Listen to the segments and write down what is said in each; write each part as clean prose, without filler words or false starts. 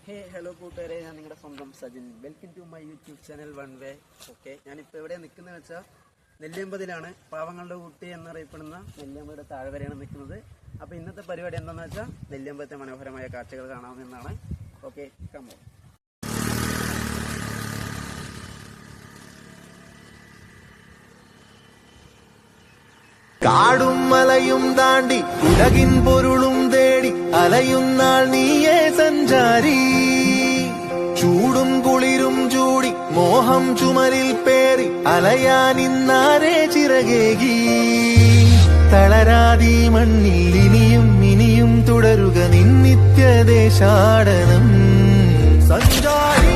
Hello കൂട്ടുകാരെ, ഞാൻ നിങ്ങളുടെ സ്വന്തം Sajin. Welcome to my YouTube channel one way. Okay, ഞാനിപ്പോൾ എവിടെ നിൽക്കുന്നത് വെച്ചാൽ നെല്ലിയമ്പതിലാണ്. പാവങ്ങളുടെ ഊട്ടി എന്നറിയപ്പെടുന്ന നെല്ലിയമ്പതിയുടെ താഴ്വരയാണ് നിൽക്കുന്നത്. അപ്പോൾ ഇന്നത്തെ പരിപാടി എന്താണെന്ന് വെച്ചാൽ നെല്ലിയമ്പലത്തെ മനോഹരമായ കാഴ്ചകൾ കാണാമെന്നാണ്. Okay, come on. കാടും മലയും താണ്ടി ഉലകിൻ പൊരുളും തേടി അലയുന്നാൾ നീയേ സഞ്ചാരി. ചൂടും കുളിരും ചൂടി മോഹം ചുമലിൽ പേറി അലയാൻ ഇന്നാരേ ചിറകേകി. തളരാതി മണ്ണിൽ ഇനിയും ഇനിയും തുടരുക നിൻ നിത്യദേശാടനം സഞ്ചാരി.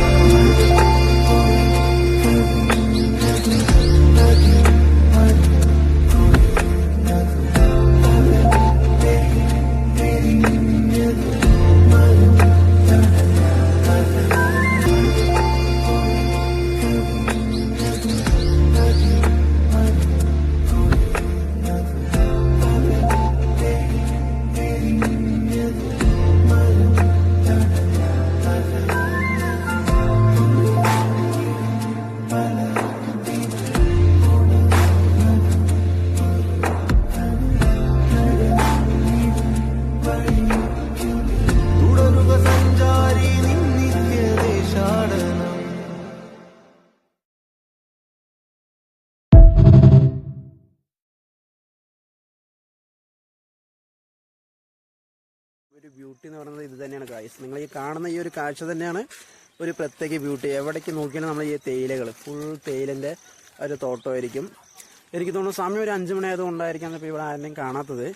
ഒരു ബ്യൂട്ടി എന്ന് പറയുന്നത് ഇത് തന്നെയാണ് ഗായ്സ്. നിങ്ങൾ ഈ കാണുന്ന ഈ ഒരു കാഴ്ച തന്നെയാണ് ഒരു പ്രത്യേക ബ്യൂട്ടി. എവിടേക്ക് നോക്കിയാലും നമ്മൾ ഈ തേയിലകൾ, ഫുൾ തേയിലൻ്റെ ഒരു തോട്ടമായിരിക്കും. എനിക്ക് തോന്നുന്നു സമയം ഒരു 5 മണി ആയതുകൊണ്ടായിരിക്കാം ഇപ്പോൾ ഇവിടെ ആരെയും കാണാത്തത്.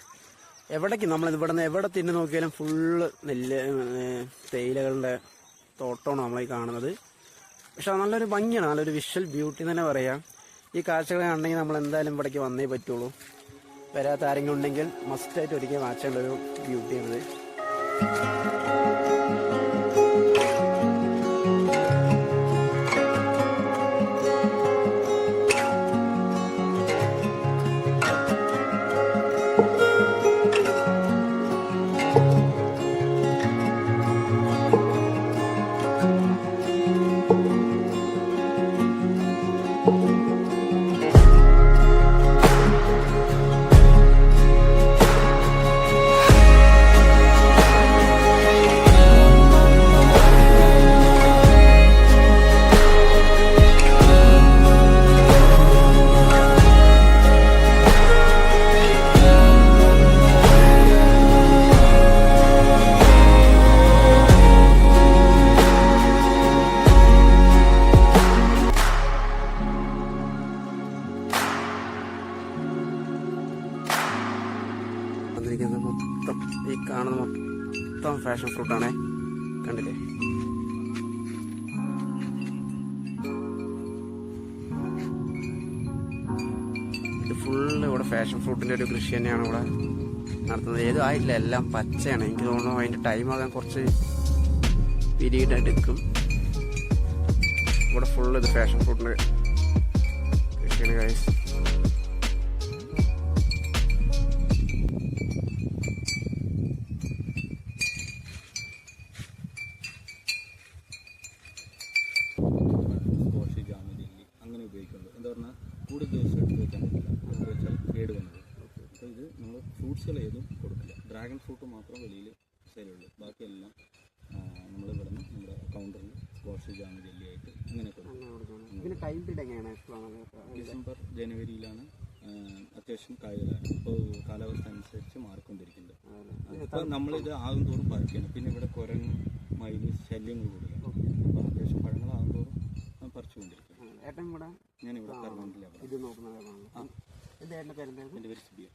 എവിടേക്ക് നമ്മൾ ഇവിടെ നിന്ന് എവിടെ തിന്നു നോക്കിയാലും ഫുള്ള് തേയിലകളുടെ തോട്ടമാണ് നമ്മളീ കാണുന്നത്. പക്ഷെ അത് നല്ലൊരു ഭംഗിയാണ്, നല്ലൊരു വിഷ്വൽ ബ്യൂട്ടി തന്നെ പറയാം. ഈ കാഴ്ചകൾ കാണണമെങ്കിൽ നമ്മൾ എന്തായാലും ഇവിടേക്ക് വന്നേ പറ്റുള്ളൂ. വരാത്ത ആരെങ്കിലും ഉണ്ടെങ്കിൽ മസ്റ്റായിട്ട് ഒരിക്കൽ വാച്ചേണ്ടൊരു ബ്യൂട്ടിയാണിത്. മൊത്തം ഈ കാണുന്ന മൊത്തം ഫാഷൻ ഫ്രൂട്ടാണേ, കണ്ടില്ലേ? ഇത് ഫുള്ള് ഇവിടെ ഫാഷൻ ഫ്രൂട്ടിൻ്റെ ഒരു കൃഷി തന്നെയാണ് ഇവിടെ നടത്തുന്നത്. ഏതും ആയിട്ടില്ല, എല്ലാം പച്ചയാണ്. എനിക്ക് തോന്നുന്നു അതിൻ്റെ ടൈം ആകാൻ കുറച്ച് പീരീഡ് എടുക്കും. ഇവിടെ ഫുള്ള് ഇത് ഫാഷൻ ഫ്രൂട്ടിൻ്റെ കൃഷിയാണ് ഗൈസ്. എന്താ പറഞ്ഞാൽ കൂടുതൽ ദിവസം എടുത്ത് വെക്കാൻ പറ്റില്ല, എടുത്ത് വെച്ചാൽ കേട് വന്നത്. അപ്പോൾ ഇത് നമ്മൾ ഫ്രൂട്ട്സുകൾ ഏതും കൊടുക്കില്ല. ഡ്രാഗൺ ഫ്രൂട്ട് മാത്രം വെളിയിൽ സെയിലുള്ളൂ. ബാക്കിയെല്ലാം നമ്മൾ ഇവിടെ നിന്ന് നമ്മുടെ കൗണ്ടറിൽ സ്കോഷ് ജാം ജെല്ലിയായിട്ട് അങ്ങനെ കൊടുക്കും. ഡിസംബർ ജനുവരിയിലാണ് അത്യാവശ്യം കായലാണ്. ഇപ്പോൾ കാലാവസ്ഥ അനുസരിച്ച് മാറിക്കൊണ്ടിരിക്കുന്നുണ്ട്. അപ്പോൾ നമ്മളിത് ആകും തോറും പറിക്കണം. പിന്നെ ഇവിടെ കുരങ്ങ് മയിൽ ശല്യങ്ങൾ കൂടുതലാണ്. അപ്പോൾ അത്യാവശ്യം പഴങ്ങളാകും തോറും പറിച്ചുകൊണ്ടിരിക്കും. ഞാനിവിടെ പെർമനൻ്റിലാണ്. ഇത് നോക്കുന്നത്. എൻ്റെ പേര് സിബിയ.